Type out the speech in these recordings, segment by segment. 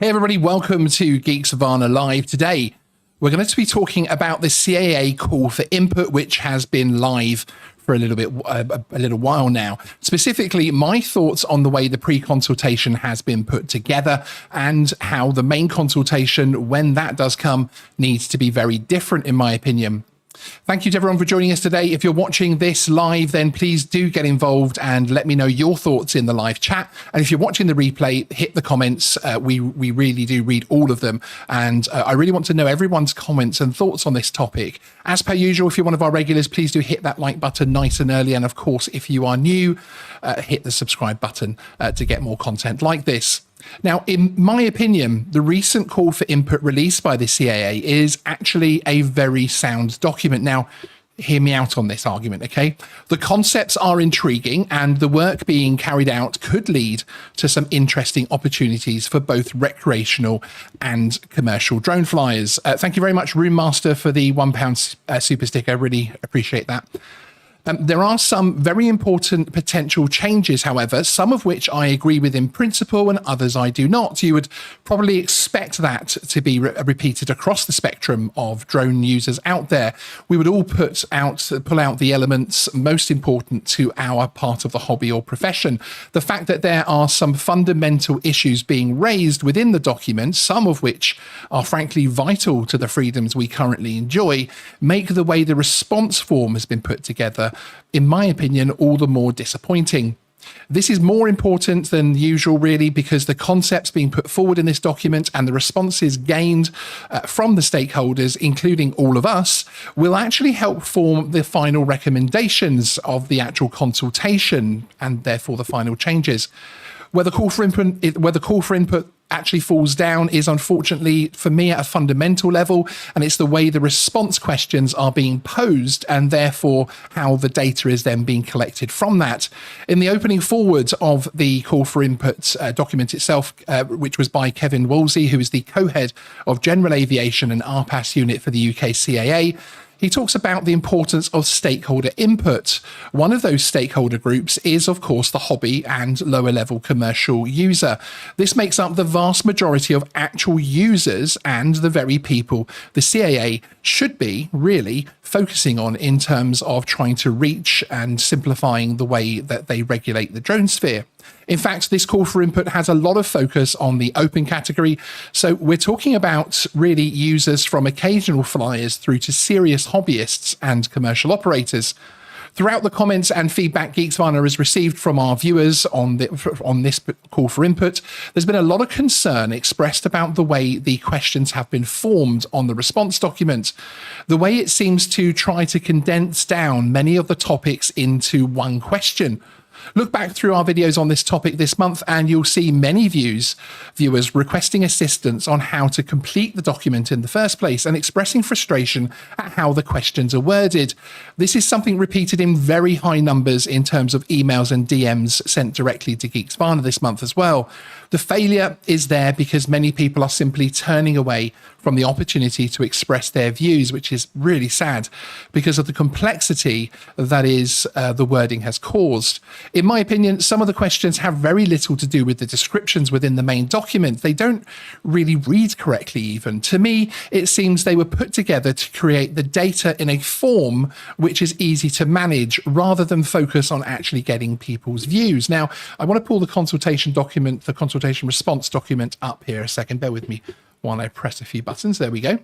Hey everybody, welcome to Geeksvana Live. Today, we're going to be talking about the CAA call for input, which has been live for a little while now. Specifically, my thoughts on the way the pre-consultation has been put together and how the main consultation, when that does come, needs to be very different, in my opinion. Thank you to everyone for joining us today. If you're watching this live, then please do get involved and let me know your thoughts in the live chat. And if you're watching the replay, hit the comments. We really do read all of them. And I really want to know everyone's comments and thoughts on this topic. As per usual, if you're one of our regulars, please do hit that like button nice and early. And of course, if you are new, hit the subscribe button to get more content like this. Now, in my opinion, the recent call for input released by the CAA is actually a very sound document. Now, hear me out on this argument, okay? The concepts are intriguing and the work being carried out could lead to some interesting opportunities for both recreational and commercial drone flyers. Thank you very much, Room Master, for the £1 super sticker. Really appreciate that. There are some very important potential changes, however, some of which I agree with in principle and others I do not. You would probably expect that to be repeated across the spectrum of drone users out there. We would all pull out the elements most important to our part of the hobby or profession. The fact that there are some fundamental issues being raised within the document, some of which are frankly vital to the freedoms we currently enjoy, make the way the response form has been put together, in my opinion, all the more disappointing. This is more important than usual, really, because the concepts being put forward in this document and the responses gained from the stakeholders, including all of us, will actually help form the final recommendations of the actual consultation and therefore the final changes. Where the call for input actually falls down is, unfortunately, for me, at a fundamental level, and it's the way the response questions are being posed and therefore how the data is then being collected from that. In the opening forward of the call for input document itself, which was by Kevin Wolsey, who is the co-head of General Aviation and RPAS unit for the UK CAA, he talks about the importance of stakeholder input. One of those stakeholder groups is, of course, the hobby and lower level commercial user. This makes up the vast majority of actual users and the very people the CAA should be really focusing on in terms of trying to reach and simplifying the way that they regulate the drone sphere. In fact, this call for input has a lot of focus on the open category. So we're talking about really users from occasional flyers through to serious hobbyists and commercial operators. Throughout the comments and feedback Geeksvana has received from our viewers on this call for input, there's been a lot of concern expressed about the way the questions have been formed on the response document, the way it seems to try to condense down many of the topics into one question. Look back through our videos on this topic this month and you'll see many viewers requesting assistance on how to complete the document in the first place and expressing frustration at how the questions are worded. This is something repeated in very high numbers in terms of emails and DMs sent directly to Geeksvana this month as well. The failure is there because many people are simply turning away from the opportunity to express their views, which is really sad because of the complexity that is the wording has caused. In my opinion, some of the questions have very little to do with the descriptions within the main document. They don't really read correctly even. To me, it seems they were put together to create the data in a form which is easy to manage rather than focus on actually getting people's views. Now, I want to pull the consultation document, the consultation response document up here a second. Bear with me while I press a few buttons. There we go.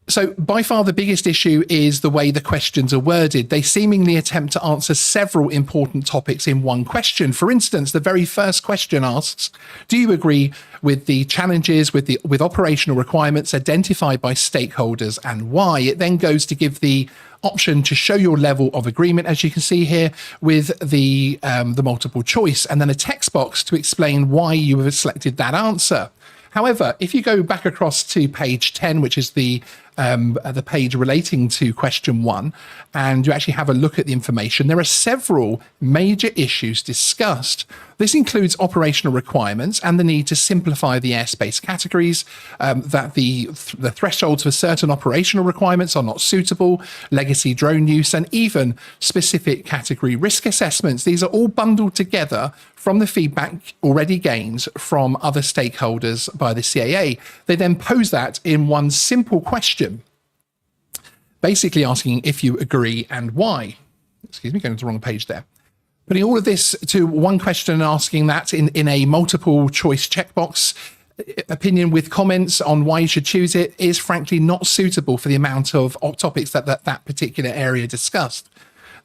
So by far the biggest issue is the way the questions are worded. They seemingly attempt to answer several important topics in one question. For instance, the very first question asks, do you agree with the challenges with operational requirements identified by stakeholders and why? It then goes to give the option to show your level of agreement, as you can see here, with the multiple choice, and then a text box to explain why you have selected that answer. However, if you go back across to page 10, which is the the page relating to question 1, and you actually have a look at the information, there are several major issues discussed. This includes operational requirements and the need to simplify the airspace categories, that the thresholds for certain operational requirements are not suitable, legacy drone use, and even specific category risk assessments. These are all bundled together from the feedback already gained from other stakeholders by the CAA. They then pose that in one simple question, basically asking if you agree and why. Excuse me, going to the wrong page there. Putting all of this to one question and asking that in a multiple choice checkbox, opinion with comments on why you should choose it, is frankly not suitable for the amount of topics that particular area discussed.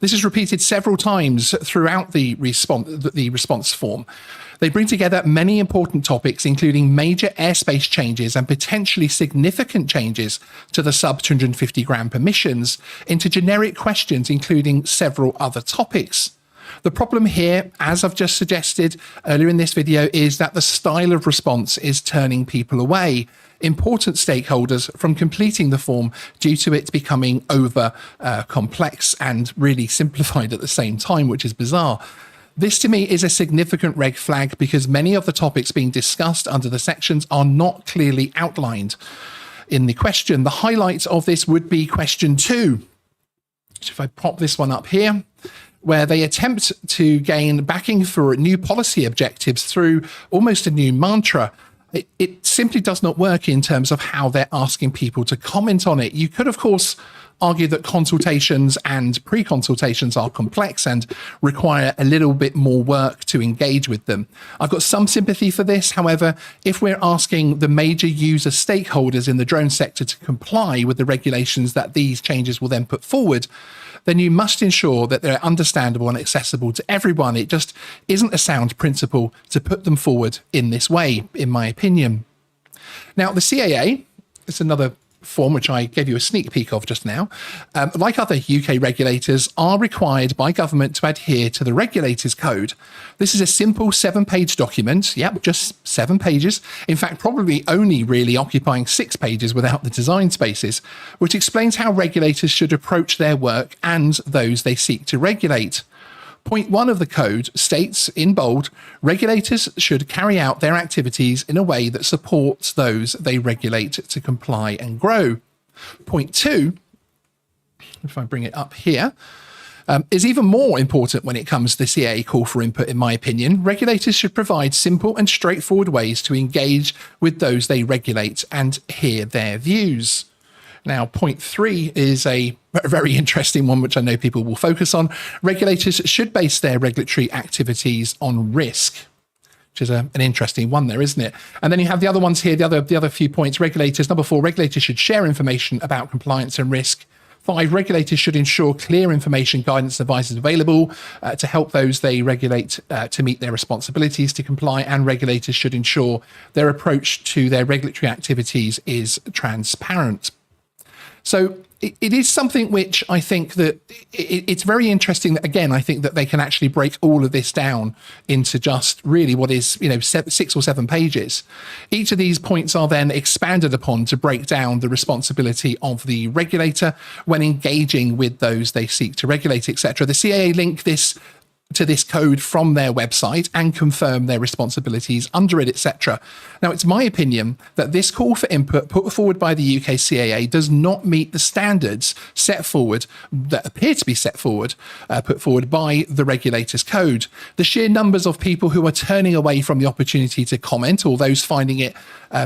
This is repeated several times throughout the response form. They bring together many important topics, including major airspace changes and potentially significant changes to the sub 250 gram permissions, into generic questions, including several other topics. The problem here, as I've just suggested earlier in this video, is that the style of response is turning people away, important stakeholders, from completing the form due to it becoming over complex and really simplified at the same time, which is bizarre. This to me is a significant red flag because many of the topics being discussed under the sections are not clearly outlined in the question. The highlight of this would be question 2. So if I pop this one up here, where they attempt to gain backing for new policy objectives through almost a new mantra. It simply does not work in terms of how they're asking people to comment on it. You could, of course, argue that consultations and pre-consultations are complex and require a little bit more work to engage with them. I've got some sympathy for this. However, if we're asking the major user stakeholders in the drone sector to comply with the regulations that these changes will then put forward, then you must ensure that they're understandable and accessible to everyone. It just isn't a sound principle to put them forward in this way, in my opinion. Now, the CAA, it's another form which I gave you a sneak peek of just now, like other UK regulators, are required by government to adhere to the Regulators Code. This is a simple 7-page document. Yep, just 7 pages. In fact, probably only really occupying 6 pages without the design spaces, which explains how regulators should approach their work and those they seek to regulate. Point 1 of the code states in bold, regulators should carry out their activities in a way that supports those they regulate to comply and grow. Point 2, if I bring it up here, is even more important when it comes to the CAA call for input, in my opinion. Regulators should provide simple and straightforward ways to engage with those they regulate and hear their views. Now, point 3 is a very interesting one, which I know people will focus on. Regulators should base their regulatory activities on risk, which is an interesting one there, isn't it? And then you have the other ones here, the other few points. Regulators, number 4, regulators should share information about compliance and risk. 5, regulators should ensure clear information, guidance, and advice is available to help those they regulate to meet their responsibilities to comply, and regulators should ensure their approach to their regulatory activities is transparent. So it is something which I think that it's very interesting that, again, I think that they can actually break all of this down into just really what is, 6 or 7 pages. Each of these points are then expanded upon to break down the responsibility of the regulator when engaging with those they seek to regulate, etc. The CAA link this to this code from their website and confirm their responsibilities under it, etc. Now, it's my opinion that this call for input put forward by the UK CAA does not meet the standards set forward, that appear to be set forward, put forward by the Regulators Code. The sheer numbers of people who are turning away from the opportunity to comment, or those finding it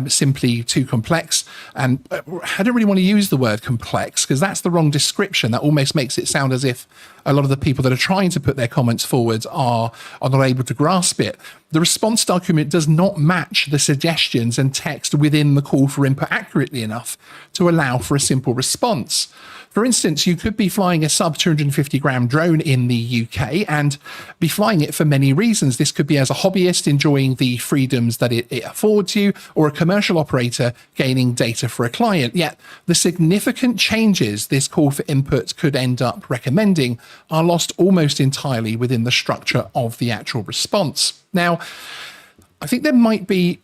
simply too complex, and I don't really want to use the word complex because that's the wrong description. That almost makes it sound as if a lot of the people that are trying to put their comments forward are not able to grasp it. The response document does not match the suggestions and text within the call for input accurately enough to allow for a simple response. For instance, you could be flying a sub 250 gram drone in the UK and be flying it for many reasons. This could be as a hobbyist enjoying the freedoms that it affords you, or a commercial operator gaining data for a client. Yet the significant changes this call for input could end up recommending are lost almost entirely within the structure of the actual response. Now, I think there might be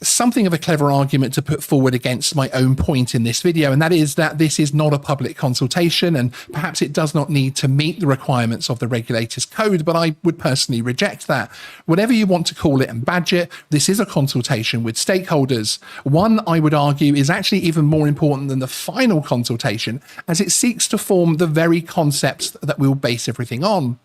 something of a clever argument to put forward against my own point in this video, and that is that this is not a public consultation, and perhaps it does not need to meet the requirements of the regulator's code, but I would personally reject that. Whatever you want to call it and badge it, this is a consultation with stakeholders. One, I would argue, is actually even more important than the final consultation, as it seeks to form the very concepts that we'll base everything on.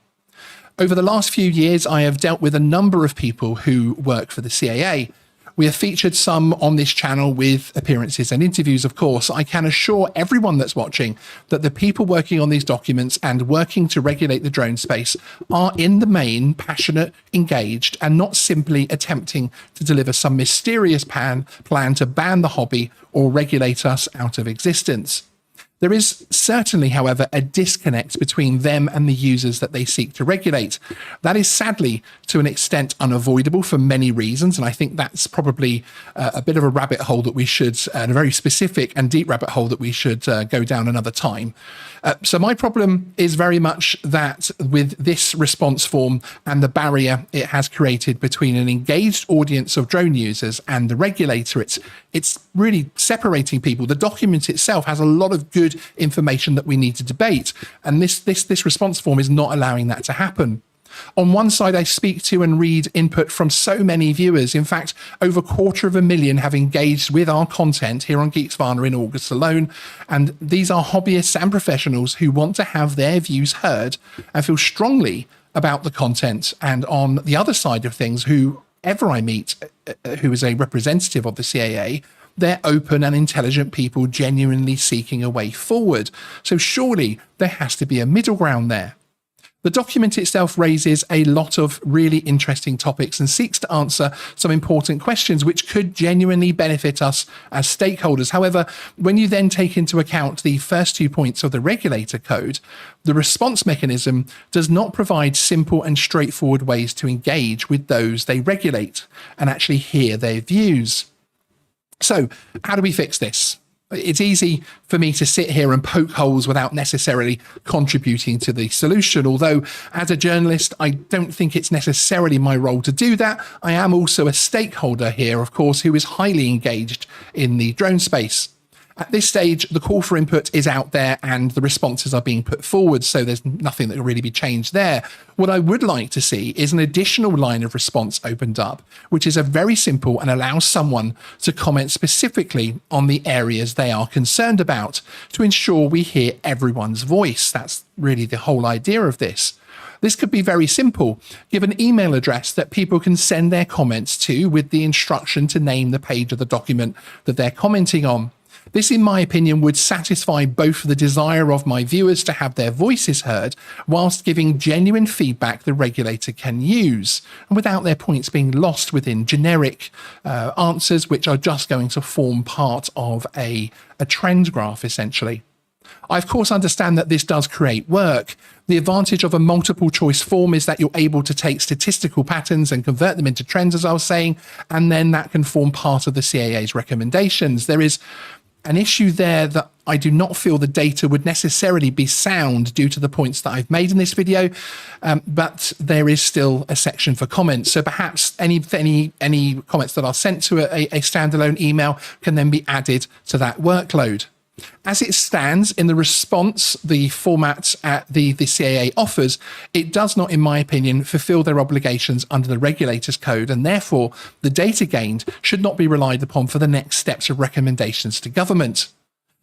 Over the last few years, I have dealt with a number of people who work for the CAA. We have featured some on this channel with appearances and interviews, of course. I can assure everyone that's watching that the people working on these documents and working to regulate the drone space are in the main passionate, engaged, and not simply attempting to deliver some mysterious plan to ban the hobby or regulate us out of existence. There is certainly, however, a disconnect between them and the users that they seek to regulate. That is sadly, to an extent, unavoidable for many reasons, and I think that's probably a bit of a rabbit hole that we should, and a very specific and deep rabbit hole that we should go down another time. So my problem is very much that with this response form and the barrier it has created between an engaged audience of drone users and the regulator, it's really separating people. The document itself has a lot of good information that we need to debate, and this response form is not allowing that to happen. On one side, I speak to and read input from so many viewers. In fact, over 250,000 have engaged with our content here on Geeksvana in August alone. And these are hobbyists and professionals who want to have their views heard and feel strongly about the content. And on the other side of things, whoever I meet who is a representative of the CAA, they're open and intelligent people genuinely seeking a way forward. So surely there has to be a middle ground there. The document itself raises a lot of really interesting topics and seeks to answer some important questions which could genuinely benefit us as stakeholders. However, when you then take into account the first 2 points of the regulator code, the response mechanism does not provide simple and straightforward ways to engage with those they regulate and actually hear their views. So how do we fix this? It's easy for me to sit here and poke holes without necessarily contributing to the solution. Although as a journalist, I don't think it's necessarily my role to do that. I am also a stakeholder here, of course, who is highly engaged in the drone space. At this stage, the call for input is out there and the responses are being put forward, so there's nothing that will really be changed there. What I would like to see is an additional line of response opened up, which is a very simple and allows someone to comment specifically on the areas they are concerned about to ensure we hear everyone's voice. That's really the whole idea of this. This could be very simple. Give an email address that people can send their comments to with the instruction to name the page of the document that they're commenting on. This, in my opinion, would satisfy both the desire of my viewers to have their voices heard, whilst giving genuine feedback the regulator can use, and without their points being lost within generic answers, which are just going to form part of a trend graph, essentially. I, of course, understand that this does create work. The advantage of a multiple choice form is that you're able to take statistical patterns and convert them into trends, as I was saying, and then that can form part of the CAA's recommendations. There is an issue there that I do not feel the data would necessarily be sound due to the points that I've made in this video, but there is still a section for comments. So perhaps any comments that are sent to a standalone email can then be added to that workload. As it stands in the response, the format the CAA offers, it does not, in my opinion, fulfill their obligations under the regulator's code, and therefore the data gained should not be relied upon for the next steps of recommendations to government.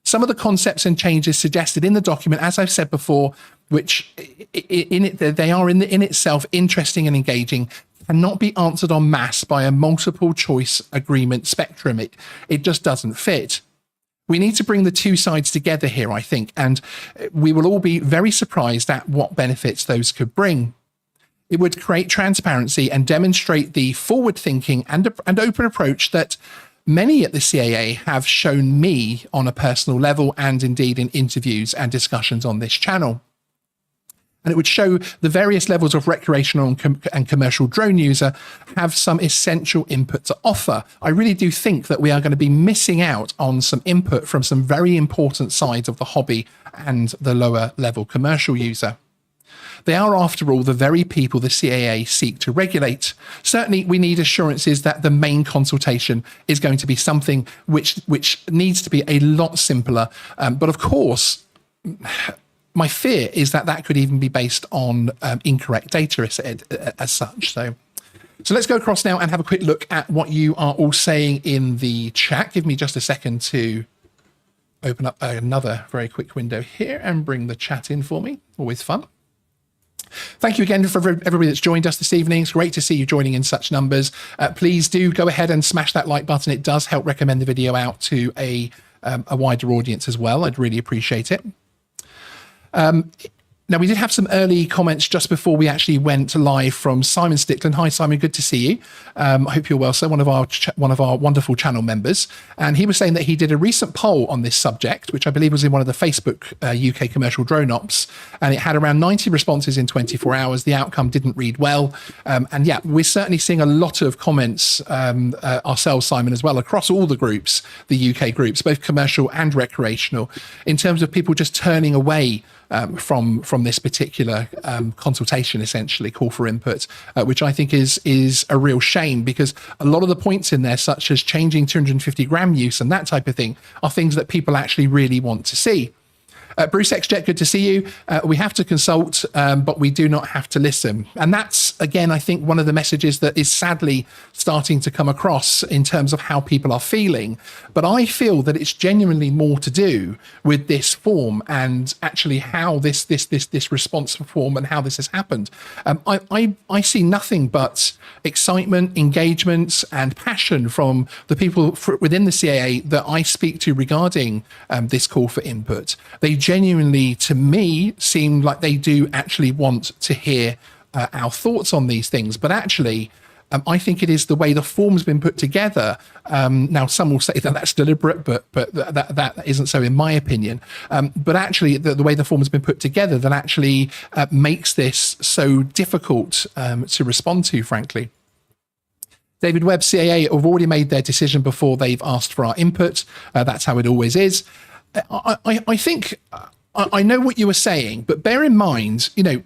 Some of the concepts and changes suggested in the document, as I've said before, which they are in itself interesting and engaging, cannot be answered en masse by a multiple choice agreement spectrum. It just doesn't fit. We need to bring the two sides together here, I think, and we will all be very surprised at what benefits those could bring. It would create transparency and demonstrate the forward-thinking and open approach that many at the CAA have shown me on a personal level and indeed in interviews and discussions on this channel. And it would show the various levels of recreational and commercial drone user have some essential input to offer. I really do think that we are going to be missing out on some input from some very important sides of the hobby and the lower level commercial user. They are, after all, the very people the CAA seek to regulate. Certainly, we need assurances that the main consultation is going to be something which needs to be a lot simpler. But of course, my fear is that that could even be based on incorrect data as such. So let's go across now and have a quick look at what you are all saying in the chat. Give me just a second to open up another very quick window here and bring the chat in for me. Always fun. Thank you again for everybody that's joined us this evening. It's great to see you joining in such numbers. Please do go ahead and smash that like button. It does help recommend the video out to a wider audience as well. I'd really appreciate it. Now, we did have some early comments just before we actually went live from Simon Stickland. Hi, Simon. Good to see you. I hope you're well, sir. One of our wonderful channel members. And he was saying that he did a recent poll on this subject, which I believe was in one of the Facebook UK commercial drone ops. And it had around 90 responses in 24 hours. The outcome didn't read well. And yeah, we're certainly seeing a lot of comments ourselves, Simon, as well, across all the groups, the UK groups, both commercial and recreational, in terms of people just turning away from this particular consultation, essentially call for input, which I think is a real shame, because a lot of the points in there, such as changing 250 gram use and that type of thing, are things that people actually really want to see. Bruce XJet, good to see you. We have to consult, but we do not have to listen. And that's, again, I think one of the messages that is sadly starting to come across in terms of how people are feeling. But I feel that it's genuinely more to do with this form and actually how this response form and how this has happened. I see nothing but excitement, engagement, and passion from the people within the CAA that I speak to regarding this call for input. They genuinely, to me, seem like they do actually want to hear our thoughts on these things. But actually, I think it is the way the form's been put together. Now, some will say that that's deliberate, but that isn't so in my opinion. But actually, the way the form has been put together that actually makes this so difficult to respond to, frankly. David Webb, CAA have already made their decision before they've asked for our input. That's how it always is. I think I know what you were saying, but bear in mind, you know,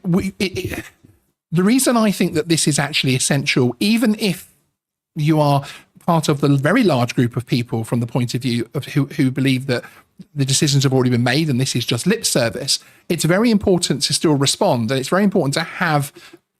the reason I think that this is actually essential, even if you are part of the very large group of people from the point of view of who believe that the decisions have already been made and this is just lip service, it's very important to still respond. And it's very important to have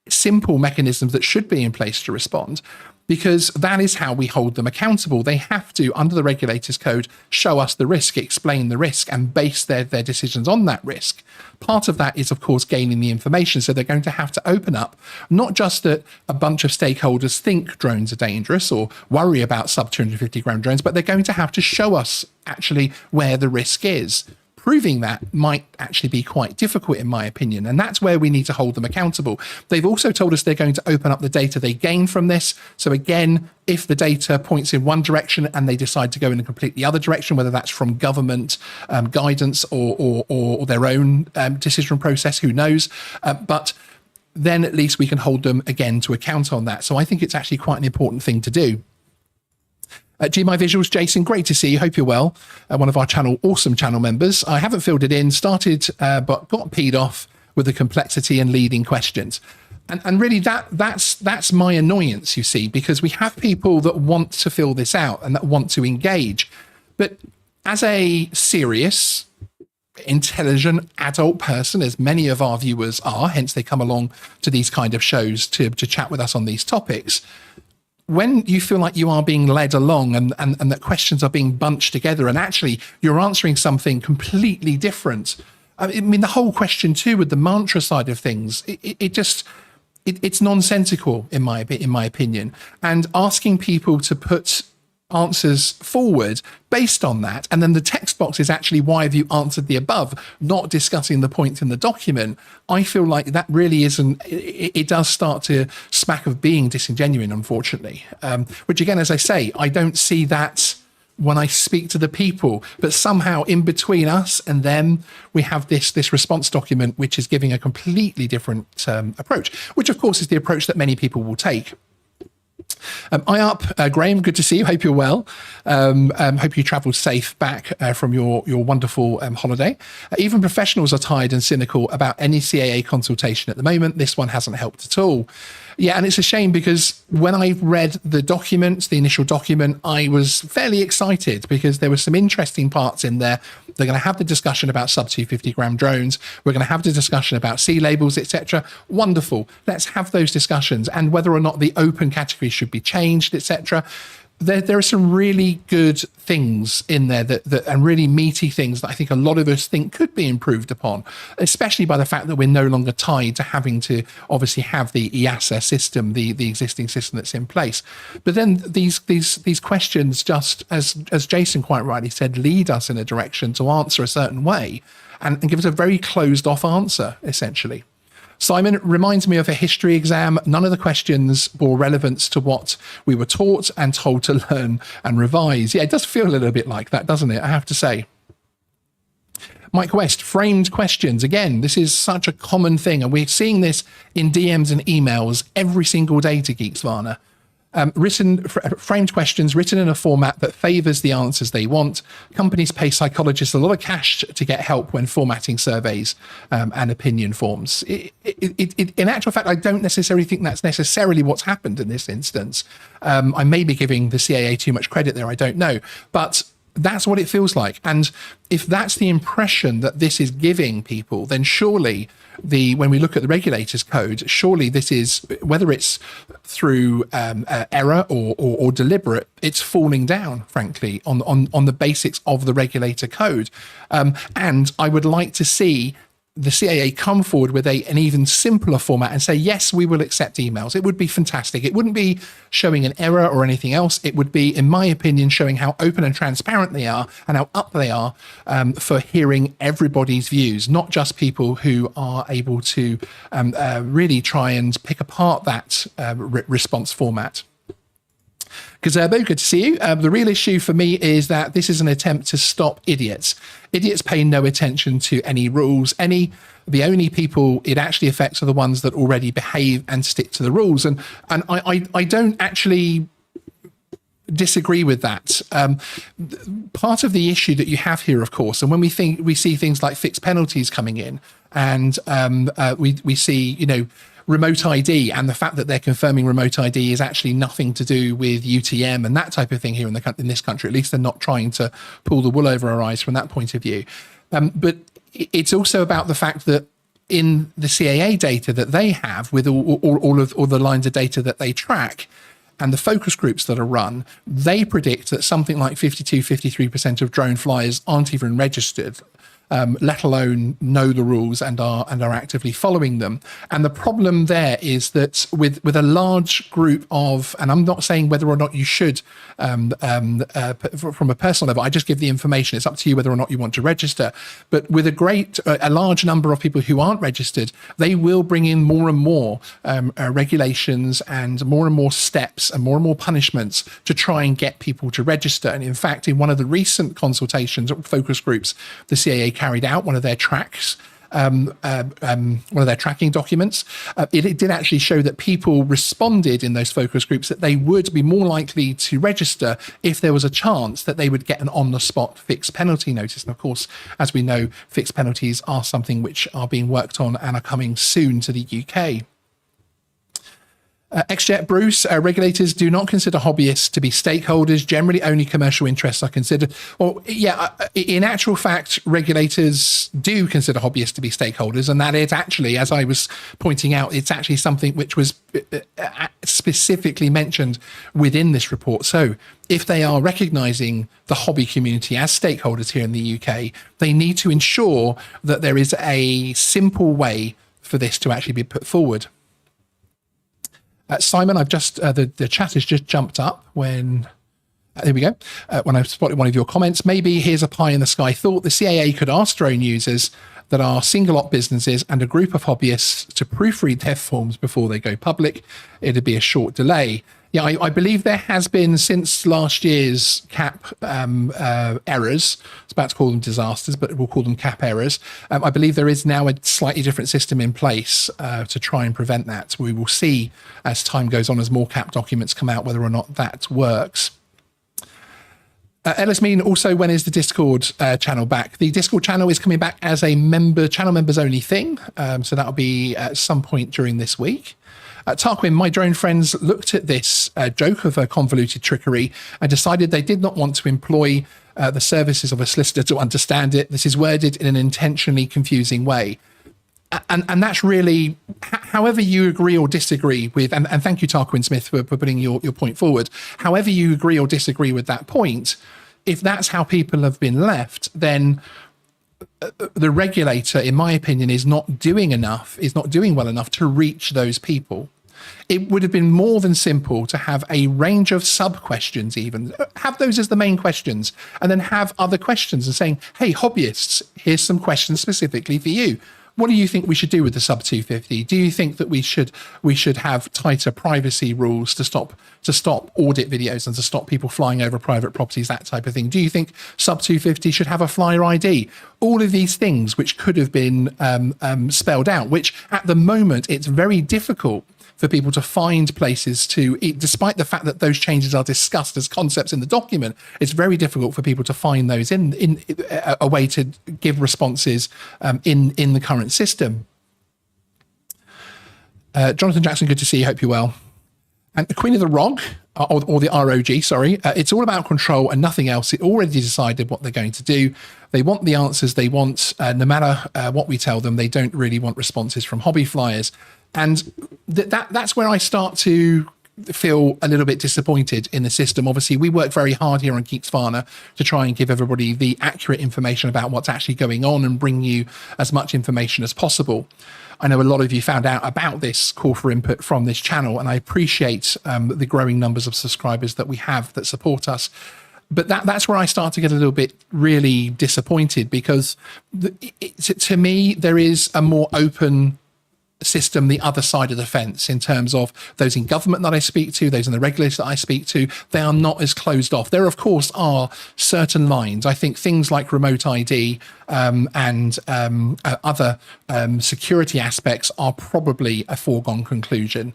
simple mechanisms that should be in place to respond, because that is how we hold them accountable. They have to, under the regulator's code, show us the risk, explain the risk, and base their decisions on that risk. Part of that is, of course, gaining the information. So they're going to have to open up, not just that a bunch of stakeholders think drones are dangerous or worry about sub 250 gram drones, but they're going to have to show us actually where the risk is. Proving that might actually be quite difficult, in my opinion, and that's where we need to hold them accountable. They've also told us they're going to open up the data they gain from this. So again, if the data points in one direction and they decide to go in a completely other direction, whether that's from government guidance or their own decision process, who knows? But then at least we can hold them again to account on that. So I think it's actually quite an important thing to do. GMI Visuals, Jason, great to see you. Hope you're well. One of our awesome channel members. I haven't filled it in, started, but got peed off with the complexity and leading questions. And really that's my annoyance, you see, because we have people that want to fill this out and that want to engage. But as a serious, intelligent adult person, as many of our viewers are, hence they come along to these kind of shows to chat with us on these topics, when you feel like you are being led along and that questions are being bunched together and actually you're answering something completely different. I mean, the whole question too with the mantra side of things, it's nonsensical in my opinion. And asking people to put answers forward based on that, and then the text box is actually why have you answered the above, not discussing the point in the document, I feel like that really isn't, it does start to smack of being disingenuine, unfortunately, which again, as I say, I don't see that when I speak to the people, but somehow in between us and them, we have this response document which is giving a completely different approach, which of course is the approach that many people will take. I up, Graham, good to see you. Hope you're well. Hope you travelled safe back from your wonderful holiday. Even professionals are tired and cynical about any CAA consultation at the moment. This one hasn't helped at all. Yeah, and it's a shame because when I read the document, the initial document, I was fairly excited because there were some interesting parts in there. They're going to have the discussion about sub 250 gram drones. We're going to have the discussion about sea labels, etc. Wonderful. Let's have those discussions, and whether or not the open category should be changed, etc. There are some really good things in there that and really meaty things that I think a lot of us think could be improved upon, especially by the fact that we're no longer tied to having to obviously have the EASA system, the existing system that's in place. But then these questions, just as Jason quite rightly said, lead us in a direction to answer a certain way and give us a very closed off answer, essentially. Simon, it reminds me of a history exam. None of the questions bore relevance to what we were taught and told to learn and revise. Yeah, it does feel a little bit like that, doesn't it? I have to say. Mike West, framed questions. Again, this is such a common thing, and we're seeing this in DMs and emails every single day to Geeksvana. Framed questions written in a format that favors the answers they want. Companies pay psychologists a lot of cash to get help when formatting surveys and opinion forms. In actual fact, I don't necessarily think that's necessarily what's happened in this instance. I may be giving the CAA too much credit there, I don't know. But that's what it feels like. And if that's the impression that this is giving people, then surely when we look at the regulator's code, surely this is, whether it's through error or deliberate, it's falling down, frankly, on the basics of the regulator code. And I would like to see the CAA come forward with an even simpler format and say, yes, we will accept emails. It would be fantastic. It wouldn't be showing an error or anything else. It would be, in my opinion, showing how open and transparent they are and how up they are for hearing everybody's views, not just people who are able to really try and pick apart that response format. Gazerbo, good to see you. The real issue for me is that this is an attempt to stop idiots. Idiots pay no attention to any rules. The only people it actually affects are the ones that already behave and stick to the rules. And I don't actually disagree with that. Part of the issue that you have here, of course, and when we see things like fixed penalties coming in, and we see, remote ID, and the fact that they're confirming remote ID is actually nothing to do with UTM and that type of thing here in this country. At least they're not trying to pull the wool over our eyes from that point of view. But it's also about the fact that in the CAA data that they have, with all the lines of data that they track, and the focus groups that are run, they predict that something like 53% of drone flyers aren't even registered, let alone know the rules and are actively following them. And the problem there is that with a large group of, and I'm not saying whether or not you should, from a personal level, I just give the information. It's up to you whether or not you want to register. But with a large number of people who aren't registered, they will bring in more and more regulations and more steps and more punishments to try and get people to register. And in fact, in one of the recent consultations or focus groups, the CAA carried out one of their tracks, one of their tracking documents. It did actually show that people responded in those focus groups that they would be more likely to register if there was a chance that they would get an on-the-spot fixed penalty notice. And of course, as we know, fixed penalties are something which are being worked on and are coming soon to the UK. XJet Bruce, regulators do not consider hobbyists to be stakeholders. Generally, only commercial interests are considered. Well, yeah, in actual fact, regulators do consider hobbyists to be stakeholders, and that is actually, as I was pointing out, it's actually something which was specifically mentioned within this report. So if they are recognising the hobby community as stakeholders here in the UK, they need to ensure that there is a simple way for this to actually be put forward. Simon, I've just, the chat has just jumped up when, there we go, when I spotted one of your comments. Maybe here's a pie in the sky thought. The CAA could ask drone users that are single op businesses and a group of hobbyists to proofread their forms before they go public. It'd be a short delay. Yeah, I believe there has been, since last year's CAP errors, I was about to call them disasters, but we'll call them CAP errors. I believe there is now a slightly different system in place to try and prevent that. We will see as time goes on, as more CAP documents come out, whether or not that works. Ellis Mean, also, when is the Discord channel back? The Discord channel is coming back as a channel members only thing. So that'll be at some point during this week. Tarquin, my drone friends looked at this joke of a convoluted trickery and decided they did not want to employ the services of a solicitor to understand it. This is worded in an intentionally confusing way. And that's really, however you agree or disagree with, and thank you, Tarquin Smith, for putting your point forward. However you agree or disagree with that point, if that's how people have been left, then the regulator, in my opinion, is not doing well enough to reach those people. It would have been more than simple to have a range of sub-questions, even have those as the main questions, and then have other questions and saying, hey, hobbyists, here's some questions specifically for you. What do you think we should do with the sub 250? Do you think that we should have tighter privacy rules to stop audit videos and to stop people flying over private properties, that type of thing? Do you think sub 250 should have a flyer ID? All of these things which could have been spelled out, which at the moment it's very difficult for people to find places to, despite the fact that those changes are discussed as concepts in the document, it's very difficult for people to find those in a way to give responses in the current system. Jonathan Jackson, good to see you. Hope you're well. And the Queen of the ROG, or the ROG, sorry, it's all about control and nothing else. It already decided what they're going to do. They want the answers they want, no matter what we tell them. They don't really want responses from hobby flyers. And that's where I start to feel a little bit disappointed in the system. Obviously, we work very hard here on Geeksvana to try and give everybody the accurate information about what's actually going on and bring you as much information as possible. I know a lot of you found out about this call for input from this channel, and I appreciate the growing numbers of subscribers that we have that support us. But that's where I start to get a little bit really disappointed, because to me, there is a more open system the other side of the fence in terms of those in government that I speak to, those in the regulators that I speak to. They are not as closed off. There, of course, are certain lines. I think things like remote ID and other security aspects are probably a foregone conclusion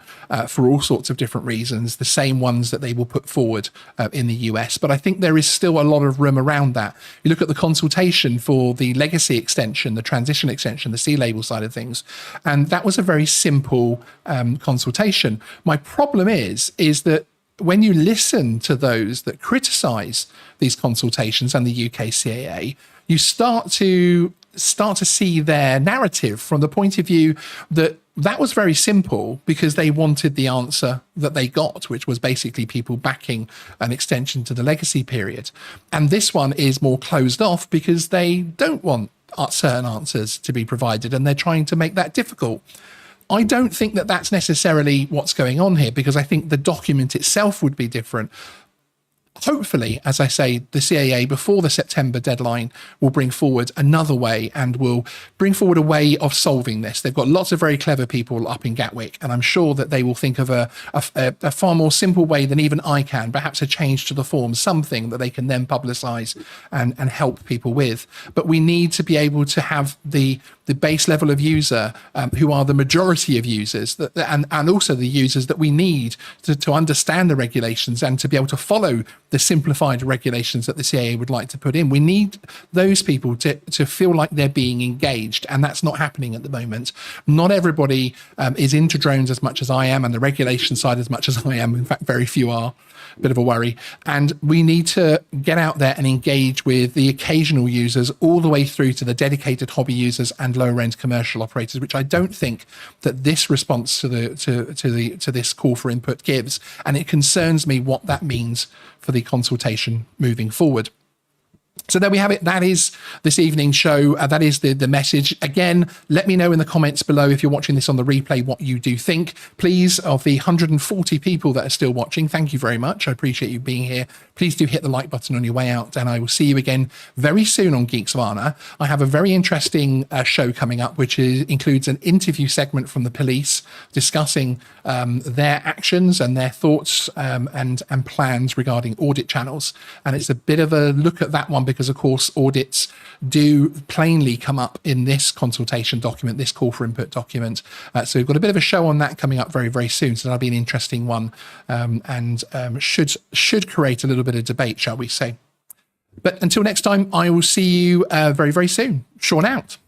for all sorts of different reasons, the same ones that they will put forward in the US. But I think there is still a lot of room around that. You look at the consultation for the legacy extension, the transition extension, the C-label side of things, and that was a very simple consultation. My problem is that when you listen to those that criticize these consultations and the UK CAA, you start to see their narrative from the point of view that was very simple because they wanted the answer that they got, which was basically people backing an extension to the legacy period. And this one is more closed off because they don't want certain answers to be provided, and they're trying to make that difficult. I don't think that that's necessarily what's going on here, because I think the document itself would be different. Hopefully, as I say, the CAA before the September deadline will bring forward another way and will bring forward a way of solving this. They've got lots of very clever people up in Gatwick, and I'm sure that they will think of a far more simple way than even I can, perhaps a change to the form, something that they can then publicise and help people with. But we need to be able to have the base level of user who are the majority of users and also the users that we need to understand the regulations and to be able to follow the simplified regulations that the CAA would like to put in. We need those people to feel like they're being engaged, and that's not happening at the moment. Not everybody is into drones as much as I am, and the regulation side as much as I am. In fact, very few are. A bit of a worry. And we need to get out there and engage with the occasional users all the way through to the dedicated hobby users and lower end commercial operators, which I don't think that this response to this call for input gives. And it concerns me what that means for the consultation moving forward. So there we have it. That is this evening's show. That is the message. Again, let me know in the comments below if you're watching this on the replay what you do think. Please, of the 140 people that are still watching, thank you very much. I appreciate you being here. Please do hit the like button on your way out, and I will see you again very soon on Geeksvana. I have a very interesting show coming up, which includes an interview segment from the police discussing their actions and their thoughts and plans regarding audit channels. And it's a bit of a look at that one because, of course, audits do plainly come up in this consultation document, this call for input document. So we've got a bit of a show on that coming up very, very soon. So that'll be an interesting one and should create a little bit of debate, shall we say. But until next time, I will see you very, very soon. Sean out.